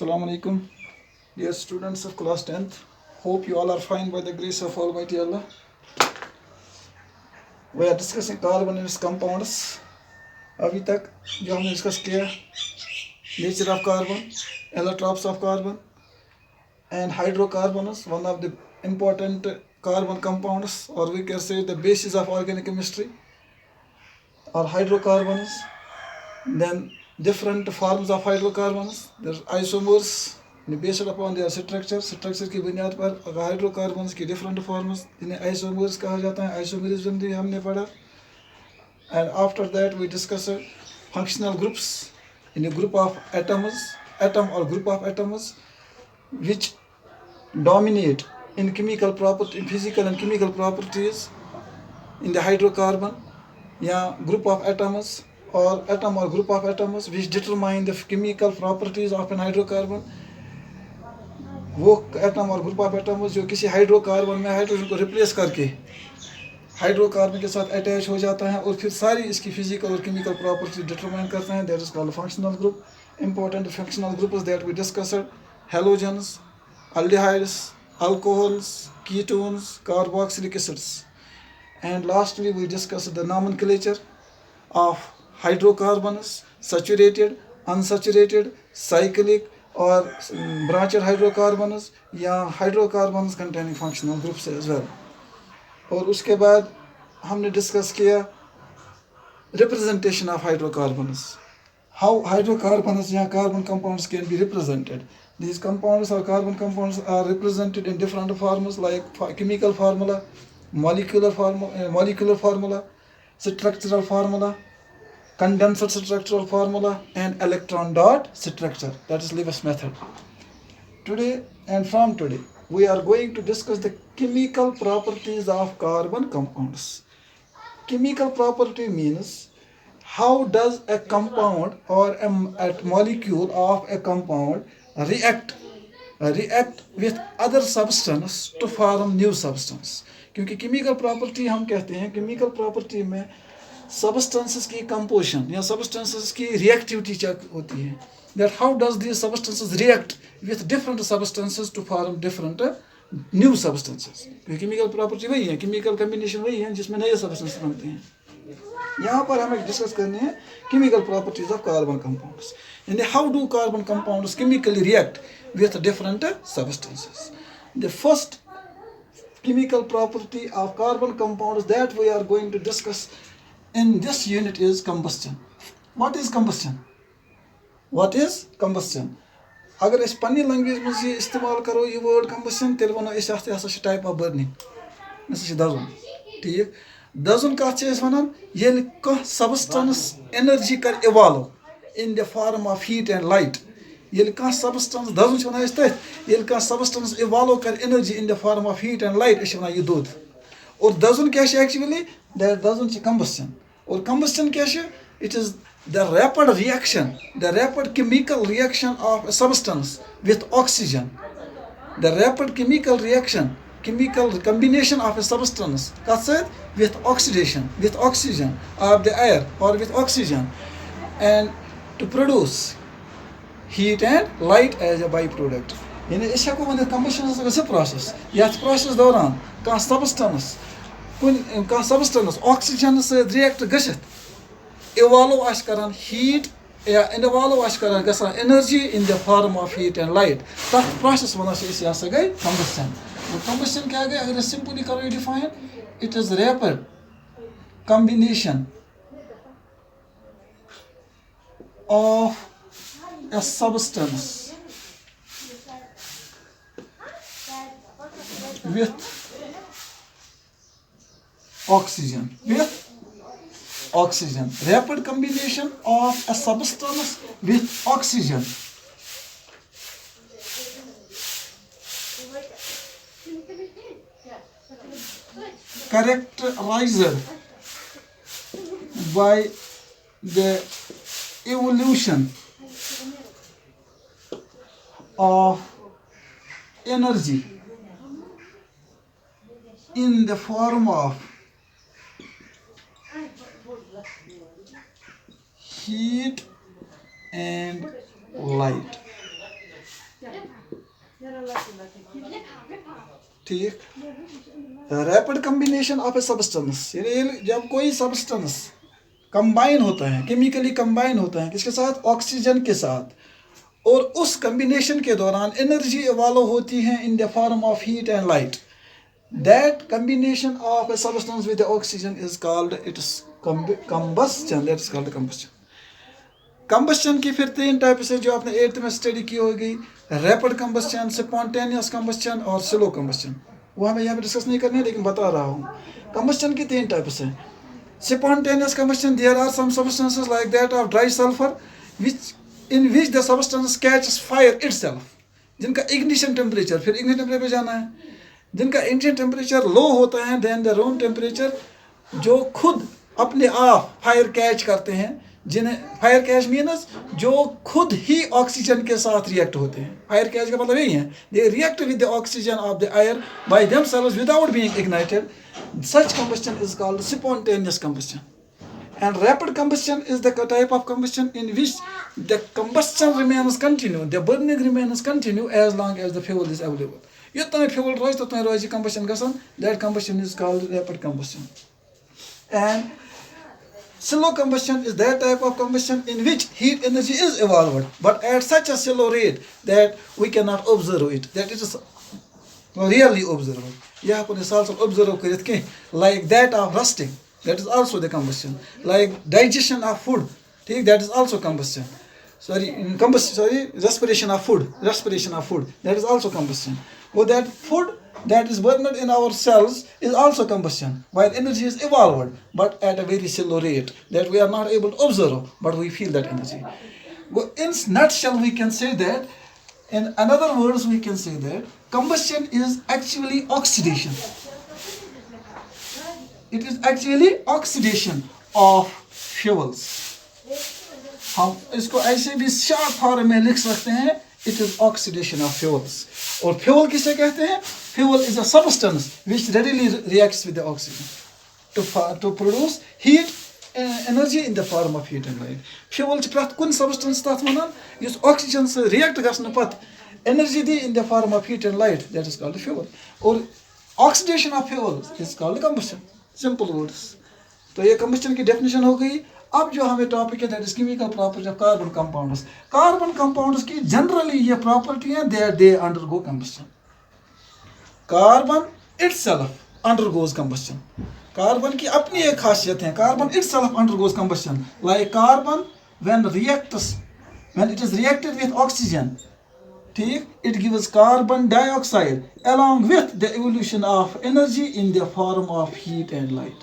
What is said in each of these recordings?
Assalamu alaikum, dear students of class 10th. Hope you all are fine by the grace of Almighty Allah. We are discussing carbon and its compounds. अभी तक जो हमने discuss किया nature of carbon, allotropes of carbon and hydrocarbons, one of the important carbon compounds, or we can say the basis of organic chemistry, are hydrocarbons. Then different forms of hydrocarbons, there's isomers based upon their structure की बुनियाद पर hydrocarbons की different forms जिन्हें isomers कहा जाता है, isomerism भी हमने पढ़ा. And after that we discuss functional groups in a group of atoms, atom or group of atoms which dominate in chemical property, in physical and chemical properties in the hydrocarbon, yeah, group of atoms or atom or group of atoms which determine the chemical properties of an hydrocarbon. वो atom और group of atoms जो किसी hydrocarbon में hydrogen को replace करके hydrocarbon के साथ attach हो जाता है और फिर सारी इसकी फिजिकल और केमिकल प्रॉपर्टीज डिटरमाइन करते हैं. That is called functional group. Important functional groups that we discussed: halogens, aldehydes, alcohols, ketones, carboxylic acids. And lastly we discussed the nomenclature of hydrocarbons: saturated, unsaturated, cyclic or branched hydrocarbons या hydrocarbons containing functional groups as well. और उसके बाद हमने discuss किया representation of hydrocarbons, how hydrocarbons या carbon compounds can be represented. These compounds or carbon compounds are represented in different forms like chemical formula, molecular formula, structural formula, condensed structural formula, and electron dot structure. That is Lewis method. Today and from today we are going to discuss the chemical properties of carbon compounds. Chemical property means how does a compound or a molecule of a compound react with other substance to form new substance. क्योंकि chemical property हम कहते हैं, chemical property में substances की composition या substances की reactivity check होती है. That how does these substances react with different substances to form different new substances. क्योंकि chemical property वही है, chemical combination वही है जिसमें नए substances बनते हैं. यहाँ पर हमें डिस्कस करने हैं chemical properties of carbon compounds. And how do carbon compounds chemically react with different substances? The first chemical property of carbon compounds that we are going to discuss in this unit is combustion. What is combustion? What is combustion? अगर इस पन्नी language में ये इस्तेमाल करो ये word combustion तेल वनो इस आस्ते आस्ते टाइप ऑफ बर्निंग इस दजन. ठीक, दजन कथ छ इस वनान येल कह सबस्टेंस एनर्जी कर evolve in the form of heat and light. येल कह सबस्टेंस दजन छ वनान इस तथ येल कह सबस्टेंस इवॉल्व कर energy in the form of heat and light इस वनान ये दूध. और दजन क्या छ एक्चुअली दैट दजन छ combustion. और combustion क्या छ? It is the rapid reaction, the rapid chemical reaction of a substance with oxygen. The rapid chemical reaction, chemical combination of a substance with oxidation, with oxygen of the air or with oxygen, and to produce heat and light as a byproduct. यानी इस को वने combustion is process. यह process दौरान का substance oxygen से react गशित evolve आश करन heat या evolve आश करन गसा energy in the form of heat and light. तथ process वना से इस यासा गई combustion. और combustion क्या गई अगर simply करो define, it is rapid combination of a substance with oxygen. Rapid combination of a substance with oxygen characterized by the evolution of energy in the form of heat and light. ठीक, rapid combination of a substance, यानी जब कोई substance combine होता है, chemically combine होता है किसके साथ, ऑक्सीजन के साथ, और उस कम्बिनेशन के दौरान एनर्जी इवॉल्व होती है इन the form of heat and light, that combination of a substance with oxygen is called its combustion, that is called combustion. Combustion की फिर 3 टाइप्स है जो आपने 8th में स्टडी की होगी, रैपिड कंबस्शन, स्पॉन्टेनियस कंबस्शन और स्लो कंबस्शन। वो हमें यहाँ पे डिस्कस नहीं करनी है लेकिन बता रहा हूँ। कंबस्शन की 3 टाइप्स हैं। Spontaneous combustion, there are some substances like that of dry sulfur in which the substance catches fire itself, जिनका ignition temperature, फिर ignition temperature पे जाना है, जिनका ignition temperature low होता है than the room temperature, जो खुद अपने आप फायर कैच करते हैं, जिन्हें फायर कैच मीन्स जो खुद ही ऑक्सीजन के साथ रिएक्ट होते हैं। फायर कैच का मतलब यही है, they react with the oxygen of the air by themselves without being ignited. Such combustion is called spontaneous combustion. And rapid combustion is the type of combustion in which the combustion remains continue, the burning remains continue as long as the fuel is available. Yutna fuel rois totna rois combustion gasan, that combustion is called rapid combustion. And slow combustion is that type of combustion in which heat energy is evolved, but at such a slow rate that we cannot observe it, that it is really observable. यह को साल साल observe करित के, like that of rusting, that is also the combustion, like digestion of food, ठीक, that is also combustion, respiration of food, that is also combustion. So that food that is burned in our cells is also combustion, while energy is evolved but at a very slow rate that we are not able to observe, but we feel that energy. In nutshell we can say that, in another words we can say that combustion is actually oxidation. It is actually oxidation of fuels. हम इसको ऐसे भी short form में लिख सकते हैं, it is oxidation of fuels. और fuel किसे कहते हैं? Fuel is a substance which readily reacts with the oxygen to produce heat energy in the form of heat and light. Fuel च प्रत कुन substance तथ वनान युस oxygen से react गसन पत energy the in the form of heat and light, that is called fuel. और oxidation of fuel is called combustion. Simple words. तो ये combustion की definition हो गई। अब जो हमें टॉपिक है that is chemical property of carbon compounds. Carbon compounds की जनरली ये प्रॉपर्टी है that they undergo combustion. Carbon itself undergoes combustion. Carbon की अपनी एक खासियत है, carbon itself undergoes combustion. Like carbon when it is reacted with oxygen, ठीक, it gives carbon dioxide along with the evolution of energy in the form of heat and light.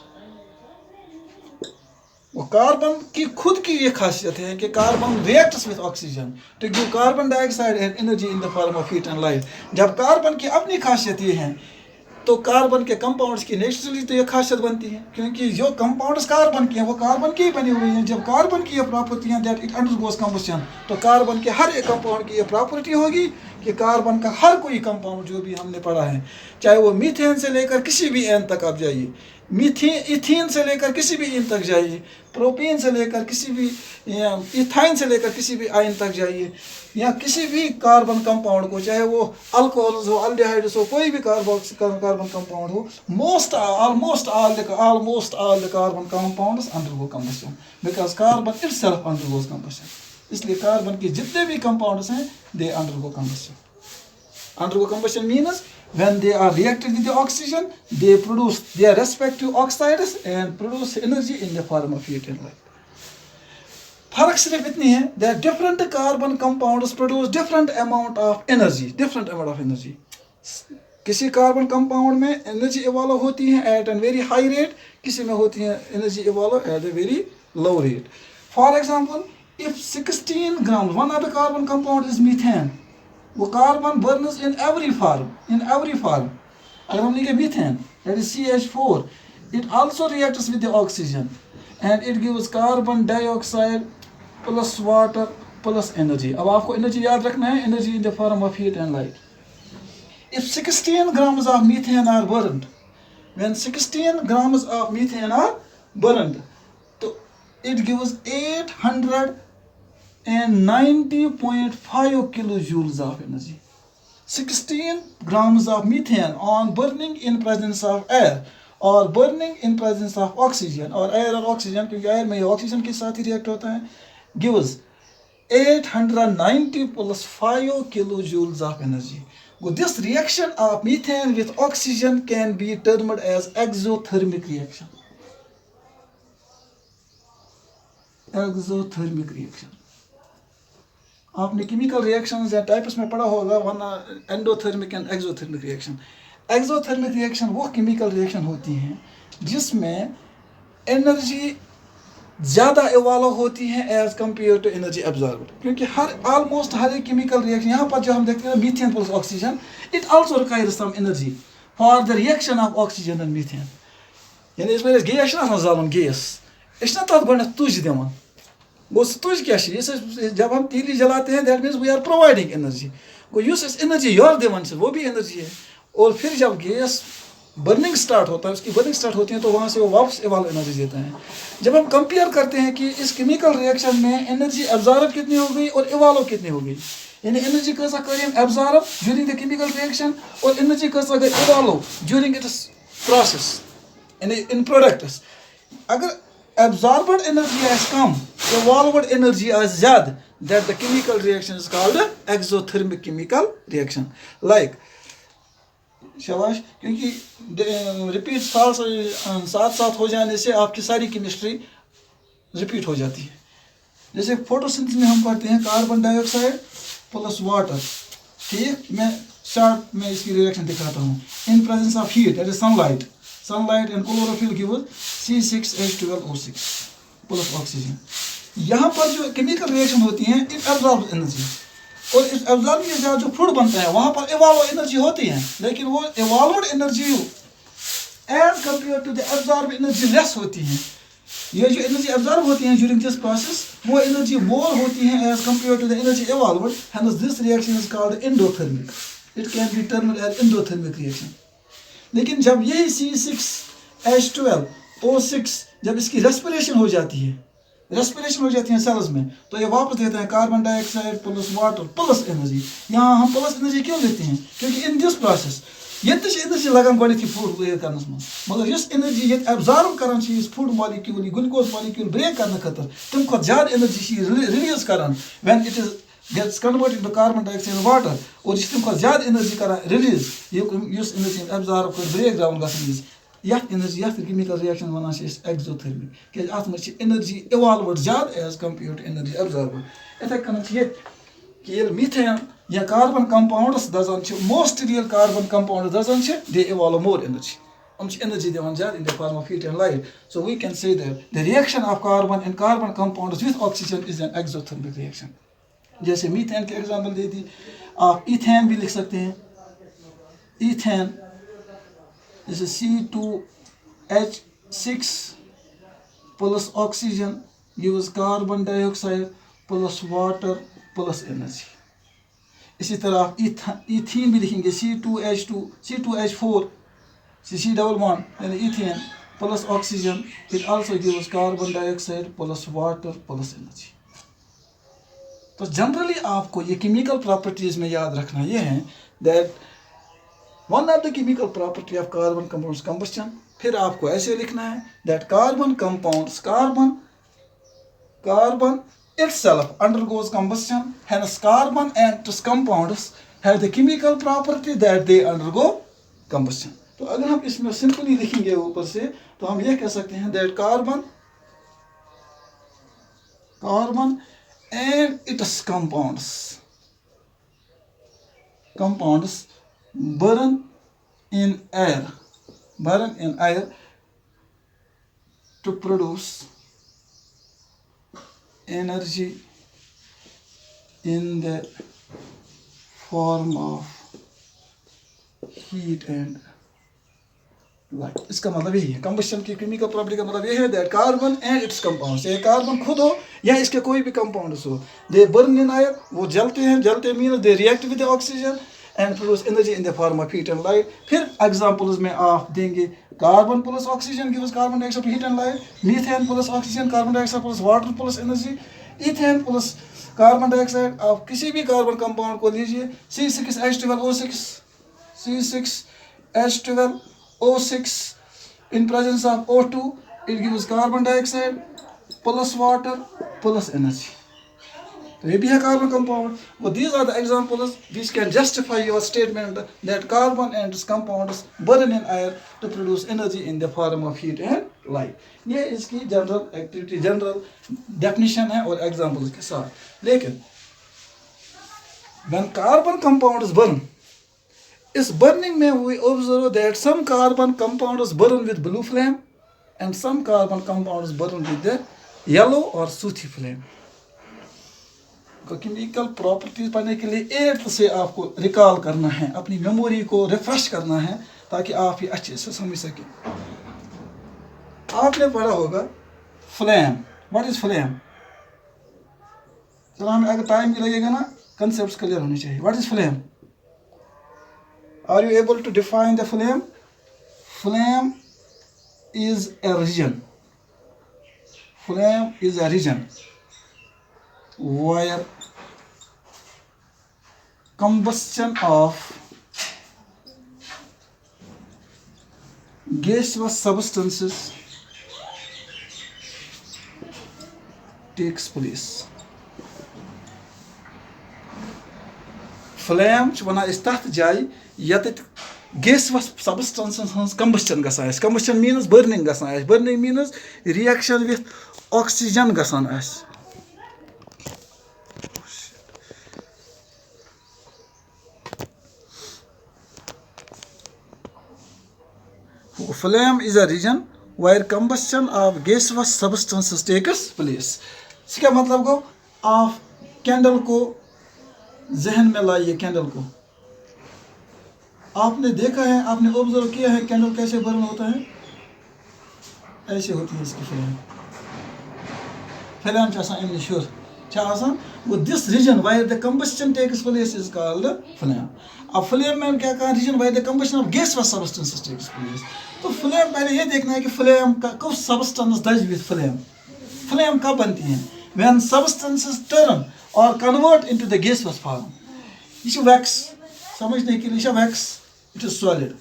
वो carbon की खुद की ये खासियत है कि carbon reacts with oxygen to give carbon dioxide and energy in the form of heat and light. जब carbon की अपनी खासियत ये है तो कार्बन के कंपाउंड्स की नेचुरली तो ये खासियत बनती है, क्योंकि जो कंपाउंड्स कार्बन के हैं वो कार्बन के ही बने हुए हैं। जब कार्बन की ये प्रॉपर्टी है दैट इट अंडरगोज कंबस्शन, तो कार्बन के हर एक कंपाउंड की ये प्रॉपर्टी होगी कि कार्बन का हर कोई कंपाउंड जो भी हमने पढ़ा है, चाहे वो मीथेन से लेकर किसी भी एन तक आप जाइए, इथीन से लेकर किसी भी इन तक जाइए, प्रोपेन से लेकर किसी भी, इथाइन से लेकर किसी भी आयन तक जाइए, या किसी भी कार्बन कंपाउंड को, चाहे वो अल्कोहल्स हो, अल्डिहाइड्स हो, कोई भी कार्बन कंपाउंड हो, almost all the carbon compounds undergo combustion because carbon itself undergoes combustion. इसलिए कार्बन के जितने भी कंपाउंड्स हैं they undergo combustion. Undergo combustion means when they are reacted with the oxygen, they produce their respective oxides and produce energy in the form of heat and light. फर्क सिर्फ इतनी है that different carbon compounds produce different amount of energy. किसी carbon compound में energy evolve होती है at an very high rate, किसी में होती है energy evolve at a very low rate. For example, if 16 grams, one of the carbon compound is methane, वो carbon burns in every form. अगर हम लिखे methane, that is CH4, it also reacts with the oxygen and it gives carbon dioxide plus water plus energy. अब आपको energy याद रखना है, energy in the form of heat and light. If 16 grams of methane are burned, when 16 grams of methane are burned, so it gives 890.5 kilojoules of energy. 16 grams of methane on burning in presence of air और burning in presence of oxygen और air और oxygen क्योंकि air में ये oxygen के साथ ही react होता है gives 890 plus 5 kilojoules of energy. So this reaction of methane with oxygen can be termed as exothermic reaction. Exothermic reaction. आपने केमिकल रिएक्शंस या टाइप्स में पढ़ा होगा one endothermic and exothermic reaction. Exothermic reaction वो chemical reaction होती हैं जिसमें energy ज़्यादा इवॉल्व होती है as compare to energy absorbed. क्योंकि ऑलमोस्ट हर एक केमिकल रिएक्शन यहाँ पर जो हम देखते हैं methane plus oxygen it also requires some energy for the reaction of oxygen and methane. यानी इसमें गैस ना ज़ालन गैस इस तथ गो तुज दिवान गो तुज क्या जब हम तीली जलाते हैं that means we are providing energy. गो यूस एनर्जी योर दिवान से वो भी एनर्जी है. और फिर जब गैस बर्निंग स्टार्ट होता है उसकी बर्निंग स्टार्ट होती है तो वहाँ से वो वापस इवॉल्व एनर्जी देता है. जब हम कंपेयर करते हैं कि इस केमिकल रिएक्शन में एनर्जी एब्जॉर्ब कितनी हो गई और इवॉल्व कितनी हो गई यानी एनर्जी कैसा करें absorb during the chemical reaction और एनर्जी कैसा गई इवॉल्व ड्यूरिंग इट्स प्रोसेस यानी इन प्रोडक्ट्स. अगर absorbed energy is come evolved energy is ज़्यादा that the chemical reaction is called exothermic chemical reaction. Like शाबाश क्योंकि रिपीट साथ साथ हो जाने से आपकी सारी केमिस्ट्री रिपीट हो जाती है. जैसे फोटोसिंथेसिस में हम पढ़ते हैं कार्बन डाइऑक्साइड प्लस वाटर. ठीक मैं शॉर्ट में इसकी रिएक्शन दिखाता हूँ. In presence of heat that is sunlight and chlorophyll gives C6H12O6 plus oxygen. यहाँ पर जो केमिकल रिएक्शन होती हैं इट एब्जॉर्ब एनर्जी और इस एब्जॉर्ब के साथ जो फूड बनता है वहाँ पर इवॉल्व एनर्जी होती है लेकिन वो evolved energy as compare to the absorb energy less होती है. ये जो एनर्जी एब्जॉर्ब होती है ड्यूरिंग दिस प्रोसेस वो एनर्जी मोर होती है as compare to the energy evolved. Hence this reaction is called endothermic. It can be termed as endothermic reaction. लेकिन जब यही C6H12O6 जब इसकी रेस्पिरेशन हो जाती है सेल्स में तो ये वापस देता है carbon dioxide plus water plus energy. यहाँ हम प्लस एनर्जी क्यों लेते हैं क्योंकि इन दिस प्रोसेस ये एनर्जी लगान गोथी फूड ब्रेक करने में मगर इस एनर्जी ये एब्जॉर्ब करान food molecule glucose molecule break करने खतर तम खुद ज़्यादा एनर्जी रिलीज करान when it is gets converted to carbon dioxide and water और इस तम ज़्यादा एनर्जी करान रिलीज युस एनर्जी एब्जॉर्ब कर ब्रेक डाउन गसन यह एनर्जी यह केमिकल रिएक्शन वनान एक्सोथर्मिक क्या अत मे एनर्जी इवॉल्व्ड ज़्यादा as compare to energy absorb. इथे कन कि मीथेन या कार्बन कंपाउंड्स दजान मोस्ट रियल कार्बन कंपाउंड दजान दे इवॉल्व मोर एनर्जी. हम एनर्जी दिवान ज़्यादा in the form of heat and light. So we can say that the reaction of carbon and carbon compounds with oxygen is an exothermic reaction. जैसे methane के example दे दी आप ethane भी लिख सकते हैं. इथेन जैसे C2H6 plus oxygen gives carbon dioxide plus water plus energy. इसी तरह आप इथीन भी लिखेंगे C2H4 C11 यानी ethane plus oxygen it also gives carbon dioxide plus water plus energy. तो जनरली आपको ये केमिकल प्रॉपर्टीज में याद रखना ये है that one of the chemical property of carbon compounds combustion. फिर आपको ऐसे लिखना है that carbon compounds carbon itself undergoes combustion, hence carbon and its compounds have the chemical property that they undergo combustion. तो अगर हम इसमें सिंपली लिखेंगे ऊपर से तो हम ये कह सकते हैं that carbon and its compounds burn in air to produce energy in the form of heat and light. इसका मतलब यही है कंबस्शन की केमिकल प्रॉपर्टी का मतलब ये है that carbon and it's compounds. ये कार्बन खुद हो या इसके कोई भी कंपाउंड्स हो दे बर्न इन एयर वो जलते mean they react with oxygen and produce energy in the form of heat and light. फिर एग्जांपल्स में आप देंगे carbon plus oxygen gives carbon dioxide heat and light. Methane plus oxygen carbon dioxide plus water plus energy. Ethane plus carbon dioxide, आप किसी भी carbon compound को लीजिए, C6H12O6, C6H12O6 in presence of O2, it gives carbon dioxide plus water plus energy. तो ये भी है carbon compound. Well, these are the examples which can justify your statement that carbon and its compounds burn in air to produce energy in the form of heat and light. ये इसकी general activity, general definition है और examples के साथ. लेकिन when carbon compounds burn, इस burning में we observe that some carbon compounds burn with blue flame and some carbon compounds burn with the yellow or sooty flame. Chemical properties पढ़ने के लिए 8th से आपको रिकॉल करना है, अपनी मेमोरी को रिफ्रेश करना है ताकि आप ये अच्छे से समझ सकें. आपने पढ़ा होगा फ्लेम. What is flame? चलो हमें अगर टाइम भी लगेगा ना, कंसेप्ट्स क्लियर होने चाहिए. What is flame? Are you able to define the flame? Flame is a region. Flame is a region where combustion of gaseous substances takes place. Flame च वना इस तथ जाय यत gaseous substances हंस combustion गसान us. Combustion means burning गसान us. Burning means reaction with oxygen गसान us. Flame is a region where combustion of gaseous substances takes place. इसका क्या मतलब को? आप कैंडल को जहन में लाइए. कैंडल को आपने देखा है, आपने ऑब्जर्व किया है कैंडल कैसे बर्न होता है? ऐसे होती है इसकी फ्लेम. फ्लेम च आसान एमनी श्योर च आसान. वो this region where the combustion takes place is called flame. अब फ्लेम में क्या कहा? Region where the combustion of gaseous substances takes place. तो फ्लेम पहले ये देखना है कि फ्लेम का कब सब्सटेंस दज विद फ्लेम. फ्लेम कब बनती है? व्हेन सब्सटेंसेस टर्न और convert into the gaseous form. ये वैक्स समझने के लिए वैक्स, इट इज सॉलिड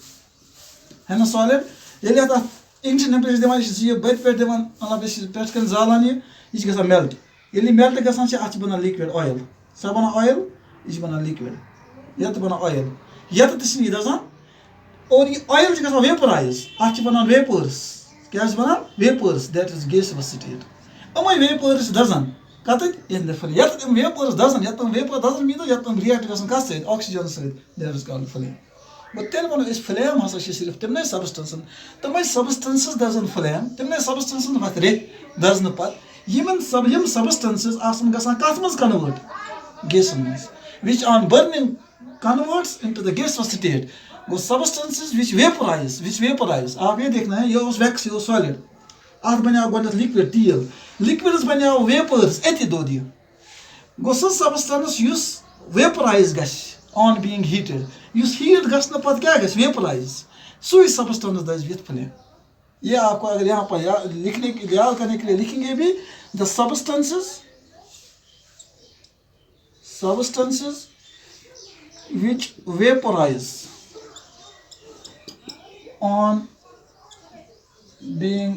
है ना. सॉलिड ये इंग्लिश टेम्परेचर दिवान ये बद पे दिवान मतलब पे कन जालान ये गसान मेल्ट. ये मेल्ट गसान अत बना लिक्विड ऑयल. सा बना ऑयल, ये बना लिक्विड. यत बना ऑयल, यत तह दजान और ये ऑयल गसान वेपराइज. अत बना वेपर्स. क्या बना? Vapours. That is gaseous state. अमे वेपर्स दजान कत इन द फ्लेम. यत वेपर्स दजान, यत वेपर दजान मीन यत रिएक्ट गसान कस सहित ऑक्सीजन सहित. That is called flame. तेल वो फ्लेम हसा सिर्फ तमने सबस्टेंसन. तमें सबस्टेंसेस दजन फ्लेम. तमने सबस्टेंसन वत रे दजन पत यम सबस्टेंसेस आसन गसान कत मज कन्वर्ट? गैसन मज. Which on burning converts into the gaseous state. गो सबस्टेंसेस विच वेपराइज. आप ये देखना है, ये वैक्स, ये सॉलिड. अत बनो गोड लिक्विड तेल. लिक्विड बनो वेपर्स. अति दोद यह गो सह सबस्टेंस युस वेपराइज गश ऑन बीइंग हीटेड. युस हीट गसन पत क्या गश? वेपराइज. सुई सबस्टेंस दज विद फ्लेम. ये आपको अगर यहाँ पर लिखने के याद करने के लिए लिखेंगे भी, the substances which vaporize on being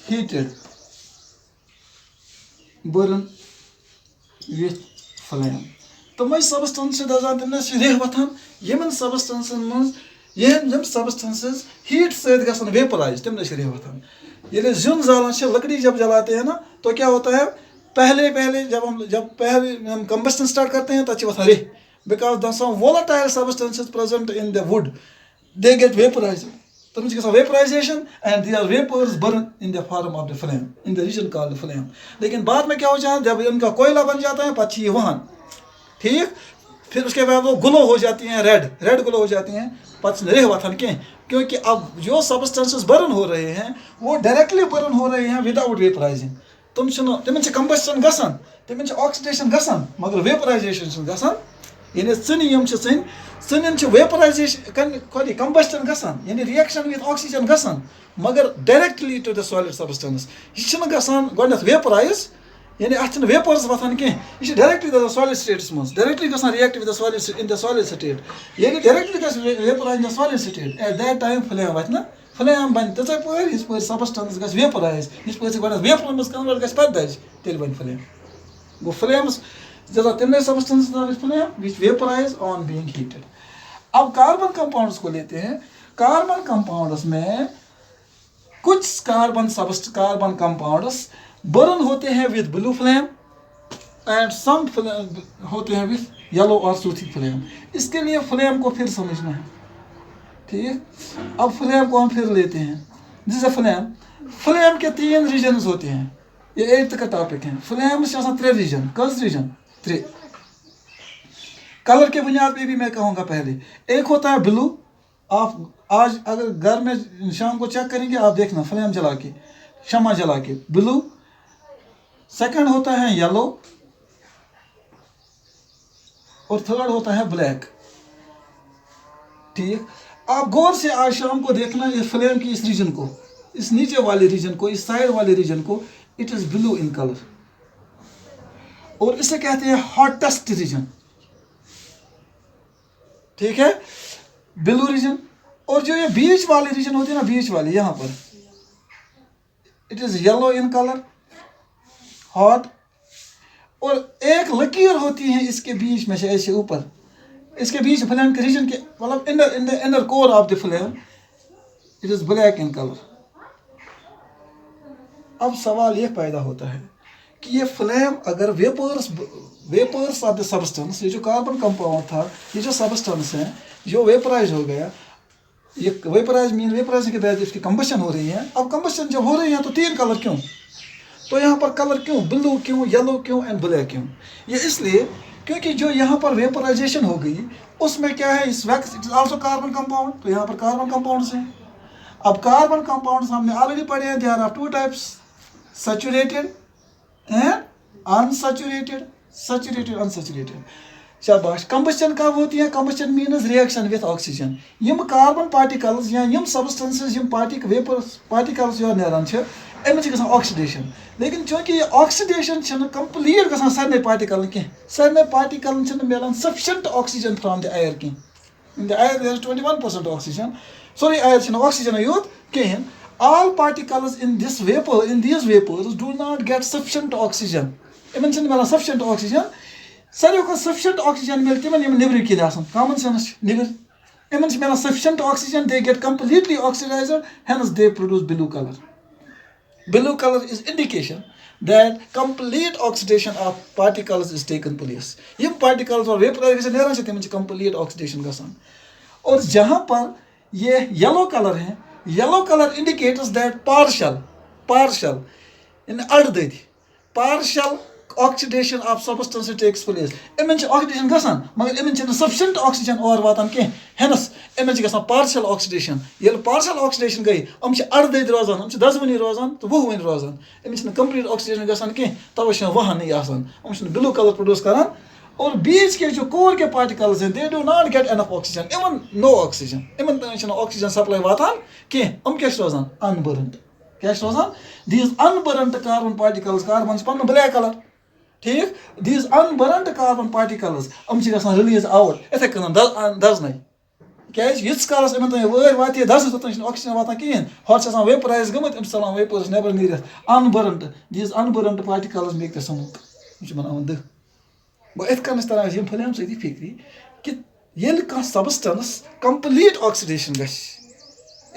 heated burn with flame. तमें सबस्टेंस दजान तमने रेह वथान. यमन सबस्टेंसन मज यम सबस्टेंसेस हीट सहित गसन वेपराइज. तमने रेह वथान. ये जुन जालान लकड़ी जब जलाते हैं ना, तो क्या होता है? पहले जब हम कंबस्टन स्टार्ट करते हैं तो वथान रेह. Because the some volatile substances present in the wood, they get vaporize. तम गसान vaporization and they are vapours burn in the form of the flame in the region called flame. लेकिन बाद में क्या हो जाता है? जब इनका कोयला बन जाता है पत ये वहां ठीक, फिर उसके बाद वो ग्लो हो जाती हैं, रेड ग्लो हो जाती हैं. पत रेह वथान कह, क्योंकि अब जो सबस्टेंसेस बर्न हो रहे हैं वो डायरेक्टली बर्न हो रहे हैं विदाउट वेपराइजिंग. तम कंबस्टन गसान, तम ऑक्सीडेशन गसान, मगर वेपराइजेशन गसान. यानी सन वेपराइजेशन कंबस्टन गसान, यानी रिएक्शन विद ऑक्सीजन गसान, मगर directly to the solid substance. यह गसान गोडनेथ वेपराइज. यानी अथ वेपर्स वथान कह यह डायरेक्टली गसान सॉलिड स्टेट्स मज डायरेक्टली गसान react with the solid in the solid state ये डायरेक्टली गस vaporize in the solid state at that time flame वथ ना फ्लेम बन तथ पे सबस्टेंस गस वेपराइज इस पे वेपर मज कन्वर्ट गस पे दज तेल बन फ्लेम गो फ्लेम्स जैसा तमने substance flame which vaporise on being heated. अब कार्बन कंपाउंड्स को लेते हैं। कार्बन कंपाउंड्स में कुछ कार्बन कंपाउंड्स बर्न होते हैं with blue flame and some होते हैं विद येलो और सूथी फ्लेम। इसके लिए फ्लेम को फिर समझना है, ठीक। अब फ्लेम को हम फिर लेते हैं। जैसे फ्लेम के 3 रीजन्स होते हैं। ये 8th का टॉपिक है। फ्लेम से 3 रीजन, कस रीजन 3। कलर के बुनियाद पे भी मैं कहूँगा पहले, एक होता है ब्लू। आप आज अगर घर में शाम को चेक करेंगे आप देखना फ्लेम जला के, शमा जला के, ब्लू। सेकंड होता है येलो और थर्ड होता है ब्लैक, ठीक। आप गौर से आज शाम को देखना ये फ्लेम की इस रीजन को, इस नीचे वाले रीजन को, इस साइड वाले रीजन को, it is blue in colour और इसे कहते हैं हॉटेस्ट रीजन, ठीक है, ब्लू रीजन। और जो ये बीच वाले रीजन होते हैं ना, बीच वाले यहाँ पर, it is yellow in colour, hot. और एक लकीर होती है इसके बीच में से ऐसे ऊपर, इसके बीच फ्लेम के रीजन के मतलब inner core of the flame, it is black in colour. अब सवाल ये पैदा होता है कि ये फ्लेम अगर वेपर्स ऑफ द सब्सटेंस, ये जो कार्बन कंपाउंड था, ये जो सब्सटेंस है जो वेपराइज हो गया, ये वेपराइज के बाद इसकी कंबशन हो रही है। अब कंबशन जब हो रही है तो 3 कलर क्यों? तो यहाँ पर कलर क्यों, ब्लू क्यों, येलो क्यों एंड ब्लैक क्यों? ये इसलिए क्योंकि जो यहाँ पर वेपराइजेशन हो गई उसमें क्या है, इस wax it is also carbon compound, तो यहाँ पर कार्बन कंपाउंड्स हैं। अब कार्बन कंपाउंड्स हमने ऑलरेडी पढ़े हैं, there are 2 types, saturated and unsaturated, saturated unsaturated. शाबाश। कंबशन कब होती है? Combustion means reaction with oxygen. यम कार्बन पार्टिकल्स या यम सब्सटेंसेस यम पार्टिकल्स यो नेरान छ एम गसान ऑक्सीडेशन, लेकिन चूंकि ये ऑक्सीडेशन कंप्लीट गसान सारे पार्टिकल कह, सारे पार्टिकल मिलान sufficient oxygen from the air कह। In the air there is 21% oxygen, sorry air oxygen यूत कहें। all particles in these vapors do not get sufficient oxygen. Iman milan sufficient oxygen. Sarve ko sufficient oxygen मिल तिमन यम निब्र किन आसन, common sense निब्र। Iman milan sufficient oxygen, they get completely oxidized, hence they produce blue color. Blue color is indication that complete oxidation of particles is taken place. Yama particles और vaporization नेरान से तिमन complete oxidation गसान। और जहाँ पर ये yellow color है, yellow color indicates that partial in partial oxidation of substance takes place. Image oxidation gasan, magar image sufficient oxygen or watan ke, hence image gasan partial oxidation. Yel partial oxidation gai, ardai rozan, 10 wani rozan, to 20 wani rozan. Image complete oxidation gasan ke, tawashan wahan nahi asan. Blue color produce karan. और बीच के जो core के particles हैं, they do not get enough oxygen, even no oxygen, even oxygen supply वातान के हम क्या रोजान अनबर्नड, क्या रोजान these unburned carbon particles, carbon पन ब्लैक कलर, ठीक। दीज अनबर्नड कार्बन पार्टिकल्स हम गसान रिलीज आउट इथे कन दजन क्या यीस कालस इमन तन वर वात दज तन ऑक्सीजन वातान कहें, हॉट वेपराइज गमत अम चलान वेपर्स नेबर नीर unburned, these unburned particles make the smoke, बनान दह। इत कन तरह फ्लेम सती फिक्री कि येल कह सबस्टेंस कंप्लीट ऑक्सीडेशन गश,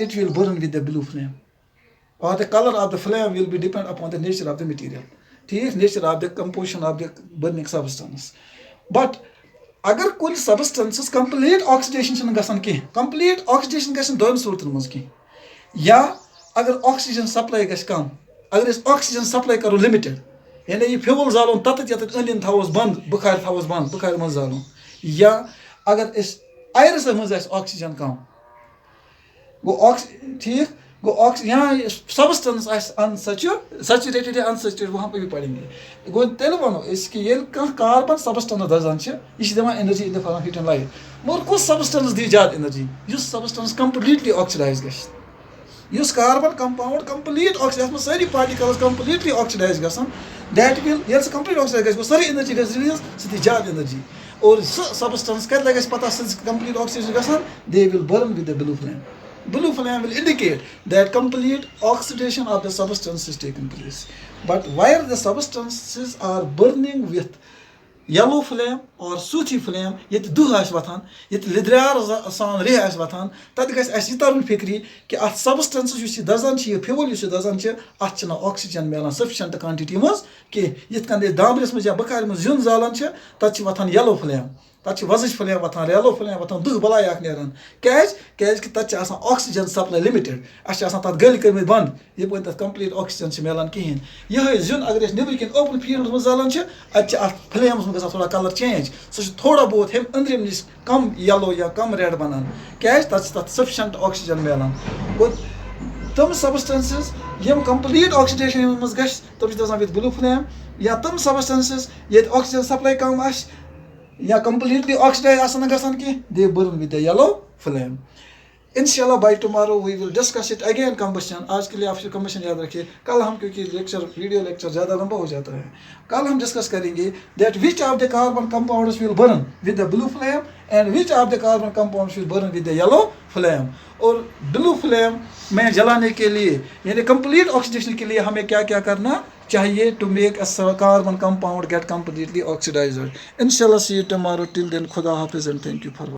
it will burn with the blue flame और the colour of the flame will be depend upon the nature of the material, ठीक, nature of the composition of the burning substance. But अगर कुछ substances complete oxidation गसान कह, complete oxidation गशन दोन सूरतन मज कह, या अगर ऑक्सीजन सप्लाई गश कम, अगर इस ऑक्सीजन सप्लाई करो लिमिटेड, यानी ये फ्यूल जालोन तत अलिन थवस बंद, बुखार थवस बंद, बुखार मज जालोन, या अगर इस आयरस मज ऑक्सीजन कम गो ठीक गो यहाँ सबस्टेंस सैचुरेटेड या अनसैचुरेटेड वहाँ पे भी पढ़ेंगे। गो तेल वनो इसके ये कार्बन सबस्टेंस दजान यह दिवान energy in the form of heat and light, मगर कुछ सबस्टेंस दी ज्यादा एनर्जी, युस सबस्टेंस कंप्लीटली ऑक्सीडाइज गश, Yus carbon compound complete oxidation sari particles completely oxidize gasan, that will yes complete oxidize go sari energy gets release siti jad energy or substance kar lagas pata since complete oxidation gasan, they will burn with the blue flame. Blue flame will indicate that complete oxidation of the substance is taking place. But while the substances are burning with yellow flame or sooty flame, yet duh as vatan, yet lidrar san re as vatan, tad guys as yitarun fikri ki at substances you see doesn't fuel you see doesn't achna oxygen melan sufficient quantity was ki yet kan de dabres muz ya bakar muz yun zalan che tad vatan yellow flame. That's वजिश flame वतान yellow flame वतान दुह बलाय अख नेरन कैज कि तत आसान oxygen supply limited अस आसान तत गल करमित बंद ये पन तत कंप्लीट ऑक्सीजन छ मिलान किहिन यह जुन अगर अस नेबर किन ओपन फील्ड में जालन छ अत फ्लेम्स में गसा थोड़ा कलर चेंज सो थोड़ा बहुत हम अंदरिम निस कम येलो या कम रेड बनान कैज तत सफिशिएंट ऑक्सीजन मिलान तम सबस्टेंसेस यम कंप्लीट ऑक्सीडेशन में गश तम दसान विद ब्लू फ्लेम या तम सबस्टेंसेस ये ऑक्सीजन सप्लाई कम आस या completely oxidized आसन गसन कि they burn with the yellow flame. Inshallah by tomorrow we will discuss it again combustion. आज के लिए आप combustion याद रखिए. कल हम क्योंकि लेक्चर वीडियो लेक्चर ज़्यादा लंबा हो जाता है, कल हम डिस्कस करेंगे that which of the carbon compounds will burn with the blue flame and which of the carbon compounds will burn with the yellow flame. और blue flame में जलाने के लिए यानी complete oxidation के लिए हमें क्या क्या करना चाहिए to make a carbon compound get completely oxidized. Inshallah see you tomorrow. Till then, Khuda Hafiz and thank you for watching.